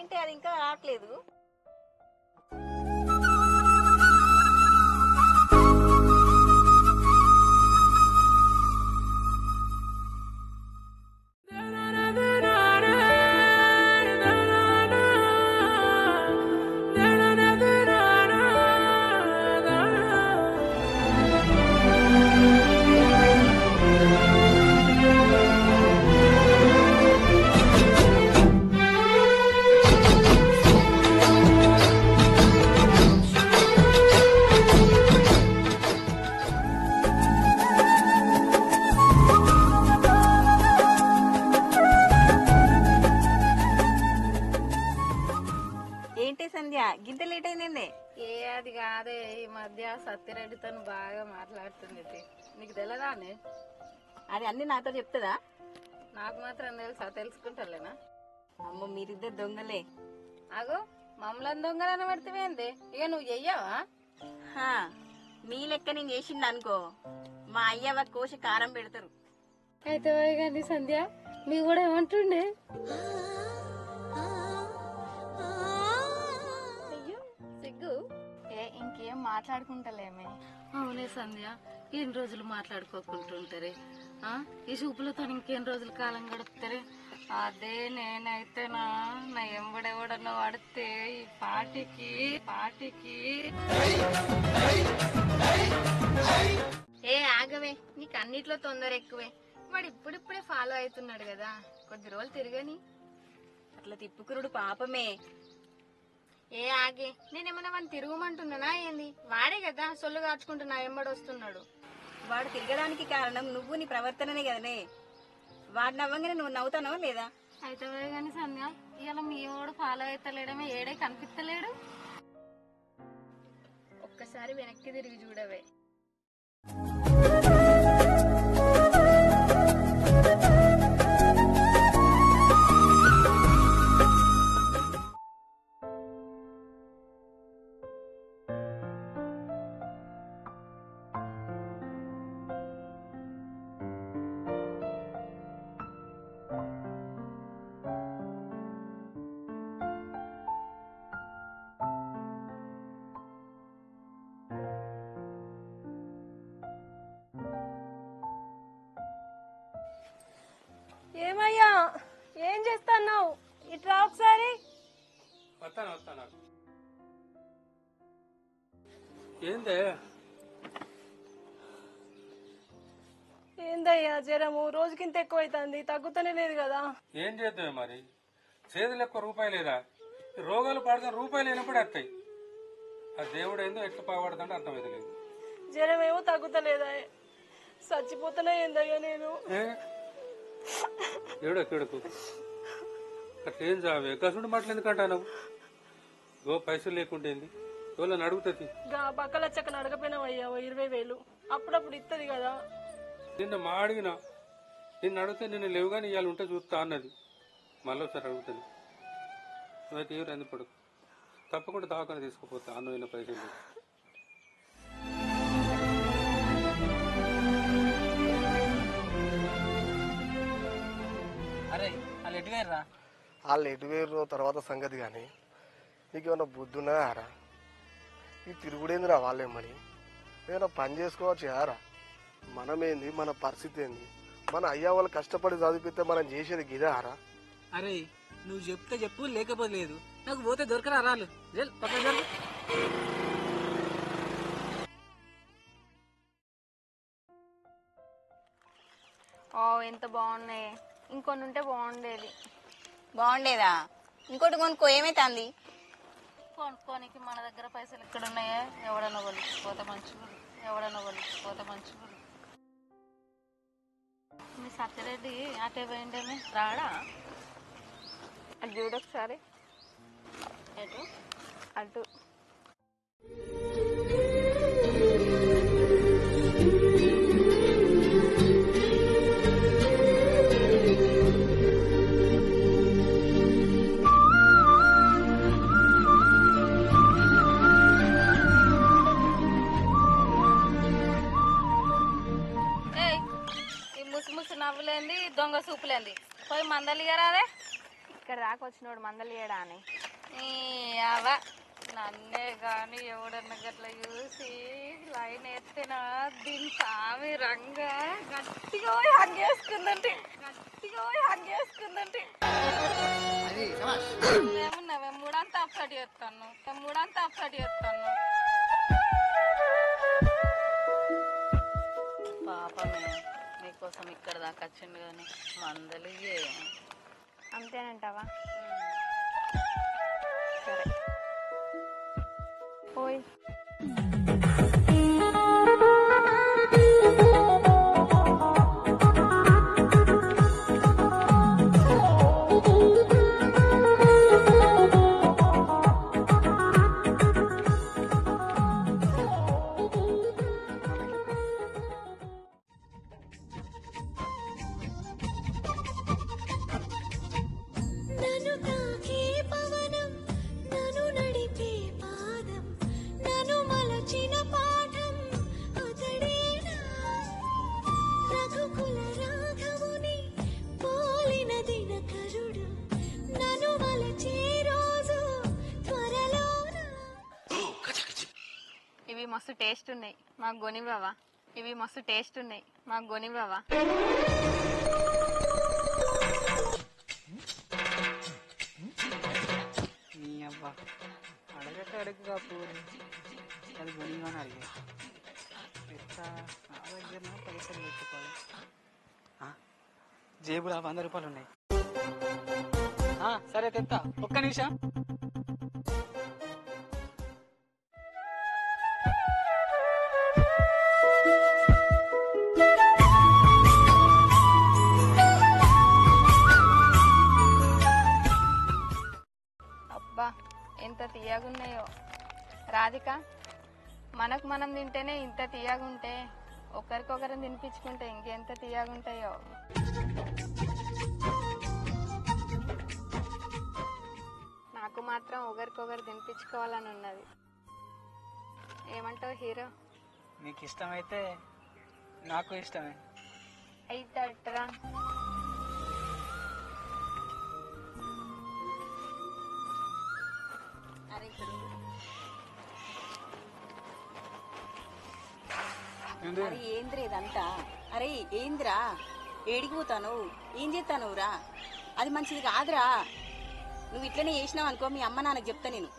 అంటే అది ఇంకా రావట్లేదు. ఏంటి సంధ్య గింత లేట్ అయింది? ఏ అది కాదే, ఈ మధ్య సత్యరెడ్డితో బాగా మాట్లాడుతుంది. నీకు తెలియదానే? అది అన్ని నాతో చెప్తుందా? నాకు మాత్రం తెలుసా, తెలుసుకుంటాలేనా? అమ్మో మీరిద్దరు దొంగలే. అగో మమ్మల్ని దొంగలని పడితేవేంది? ఇక నువ్వు చెయ్యవా? మీ లెక్క నేను చేసింది అనుకో, మా అయ్యవ కోశ కారం పెడతారు. అయితే కానీ సంధ్య మీ కూడా ఏమంటుండే? సిగ్గు ఇంకేం మాట్లాడుకుంటలేమే. అవునే సంధ్య, ఎన్ని రోజులు మాట్లాడుకోకుంటుంటారే? ఈ చూపులతో ఇంకెన్ని రోజులు కాలం గడుపుతారే? అదే నేనైతే నా ఎంబడెవడన్నా వాడితే ఈ పాటికి ఆగవే, నీకు అన్నిట్లో తొందర ఎక్కువే. వాడు ఇప్పుడిప్పుడే ఫాలో అవుతున్నాడు కదా, కొద్ది రోజులు తిరగని. అట్లా తిప్పుకురుడు పాపమే. ఆగే, నేనేమన్నా వాడిని తిరగమంటున్నానా ఏంది? వాడే కదా సొల్లు కాచుకుంటున్నా ఎంబడి వస్తున్నాడు. వాడు తిరగడానికి కారణం నువ్వు, నీ ప్రవర్తననే కదనే. వాడు నవ్వంగానే నువ్వు నవ్వుతానవా లేదా? అయితే గాని సంధ్య, ఇవాళ మీ వాడు ఫాలో అవుతలేడమే, ఏడే కనిపిస్తలేడు. ఒక్కసారి వెనక్కి తిరిగి చూడవే. ఏమయ్యా, ఏం చేస్తున్నావు? ఇట్లా ఒకసారి. ఏందయ్యా జ్వరము రోజుకింత ఎక్కువైతుంది, తగ్గుతూనే లేదు కదా? ఏం చేద్దాం మరి, చేతులు ఎక్కువ రూపాయి లేదా? రోగాలు పడతాం, రూపాయలు లేనప్పుడు వస్తాయి. ఆ దేవుడు ఏందో ఎట్లా పావాడుతుంటే అర్థమైతే లేదు. జ్వరం ఏమో తగ్గుతలేదా? చచ్చిపోతున్నా ఏందయ్యా నేను. ఎడకు అట్లేం చావే, కసుడు మాటలు ఎందుకంటావు? పైసలు లేకుంటేంది, ఎవరైనా అడుగుతుంది. బక్కలచ్చక అడగపోయినావయ్యా 20,000 అప్పుడప్పుడు ఇస్తుంది కదా. నిన్న మా అడిగినా, నిన్ను అడిగితే నిన్ను లేవుగాని ఇవాళ ఉంటే చూస్తా అన్నది. మళ్ళీ ఒకసారి అడుగుతుంది. నువ్వైతే ఎవరు ఎందుకు తప్పకుండా దావకాన్ని తీసుకుపోతా అన్నమైన పైసలు. అరే వాళ్ళు ఎటు వేర్రా? వాళ్ళు ఎటు వేరు తర్వాత సంగతి. కానీ నీకేమన్నా బుద్ధి ఉన్నదారా? ఈ తిరుగుడేందిరా వాళ్ళేమని? ఏదైనా పని చేసుకోవచ్చు యారా? మనమేంది, మన పరిస్థితి ఏంది? మన అయ్యా వాళ్ళు కష్టపడి చదివితే మనం చేసేది గిదారా? అరే నువ్వు చెప్తే చెప్పు, లేకపోతే లేదు. నాకు పోతే దొరకరా రాలు. ఎంత బాగున్నాయి. ఇంకొన్ని ఉంటే బాగుండేది. బాగుండేదా? ఇంకోటి కొనుక్కో, ఏమైతుంది? కొనుక్కోనికి మన దగ్గర పైసలు ఎక్కడ ఉన్నాయా? ఎవడన్నా కొలిచిపోతే మంచిగా. మీ సత్యరెడ్డి అటే పోయిండేమే, రాడా? అది చూడొకసారి. ఎటు? అటు. నవ్వులేంది, దొంగ సూపులేంది, పోయి మందలిగా రాదే. ఇక్కడ దాకా వచ్చినోడు మందలు ఇయ్యడా అని అవ నన్నే గాని ఎవడన్నా గట్లా చూసి లైన్ ఎత్తినా దీని సామి రంగా గట్టిగా హగ్గేసుకుందంటే ఏమున్నావే మూడంతా అప్సెట్ చేస్తాను పాపమే నీకోసం ఇక్కడ దాకా వచ్చిండు కానీ మందలు అంతేనంటావా సరే పోయి మస్తు టేస్ట్ ఉన్నాయి మాకు గొనివ్వవా నీ అబ్బా అడగట అడుగుగా పూరి అది కొనిగానే అడిగా ఎట్లా నా దగ్గర పైసలు పెట్టుకోవాలి జేబులో 100 రూపాయలు ఉన్నాయి సరే తెత్తా ఒక్క నిమిషం ఎంత తీయగున్నాయో రాధిక మనకు మనం తింటేనే ఇంత తీయగుంటే ఒకరికొకరిని తినిపించుకుంటే ఇంకెంత తీయగుంటాయో నాకు మాత్రం ఒకరికొకరు తినిపించుకోవాలని ఉన్నది ఏమంటావు హీరో నీకు ఇష్టమైతే నాకు ఇష్టమే అయితే అట్రా అరే ఏంద్రా ఇదంతా అరే ఏంద్రా ఏడికి పోతాను ఏం చేస్తాను రా అది మంచిది కాదురా నువ్వు ఇట్లనే చేసినావు అనుకో మీ అమ్మ నాన్నకు చెప్తా నేను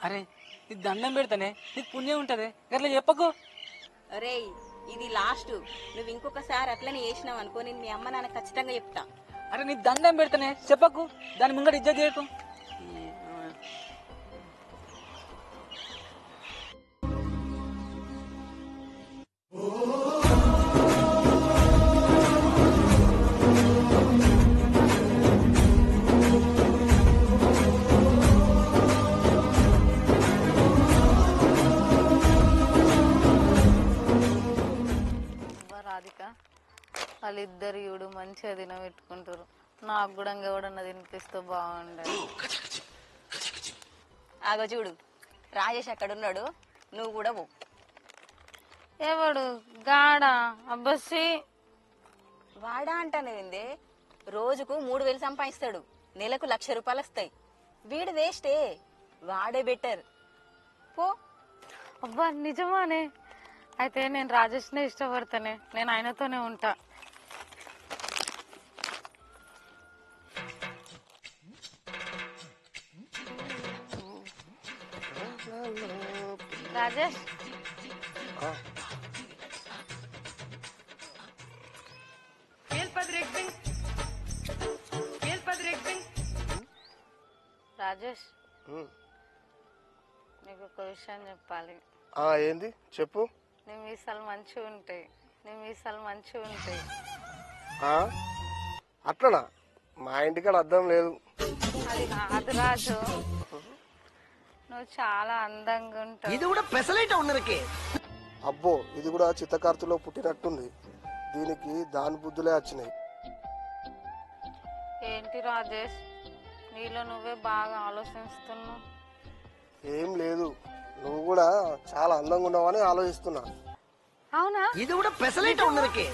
అరే నీకు దండం పెడతానే నీకు పుణ్యం ఉంటది అట్లా చెప్పకు అరే ఇది లాస్ట్ నువ్వు ఇంకొకసారి అట్లనే చేసినావు అనుకో నేను మీ అమ్మ నాన్న ఖచ్చితంగా చెప్తా అరే నీకు దండం పెడతానే చెప్పకు దాని ముంగట ఇజ్జత్ చేయకు రాధిక వాళ్ళిద్దరు ఇవుడు మంచిగా తినబెట్టుకుంటారు నాకు కూడా ఎవడన్నా తినిపిస్తే బాగుండదు ఆగో చూడు రాజేష్ అక్కడ ఉన్నాడు నువ్వు కూడా పో ఎవడు గాడా అబ్బసి వాడా అంటానేందే రోజుకు 3000 సంపాదిస్తాడు నెలకు 1,00,000 రూపాయలు వస్తాయి వీడు వేస్టే వాడే బెటర్ పో అబ్బా నిజమానే అయితే నేను రాజేష్నే ఇష్టపడతానే నేను ఆయనతోనే ఉంటా రాజేష్ రాజేష్ నీకు ఒక విషయం చెప్పాలి ఏంది చెప్పు నీ మీసాలు మంచిగా ఉంటాయి అట్లనా మా ఇంటికాడ అర్థం లేదు అది కాదు రాజు నువ్వు చాలా అందంగా ఉంటావు ఇది కూడా పెసలైట్ ఉన్నరకే అబ్బో ఇది కూడా చిత్తకార్తిలో పుట్టినట్టుంది దీనికి దాని బుద్ధులే వచ్చినాయి ఏంటి రాజేష్ నీలో నువ్వే బాగా ఆలోచిస్తున్నావు ఏం లేదు నువ్వు కూడా చాలా అందంగా ఉన్నావని ఆలోచిస్తున్నా అవునా ఇది కూడా పెసలైట్ ఉన్నరకే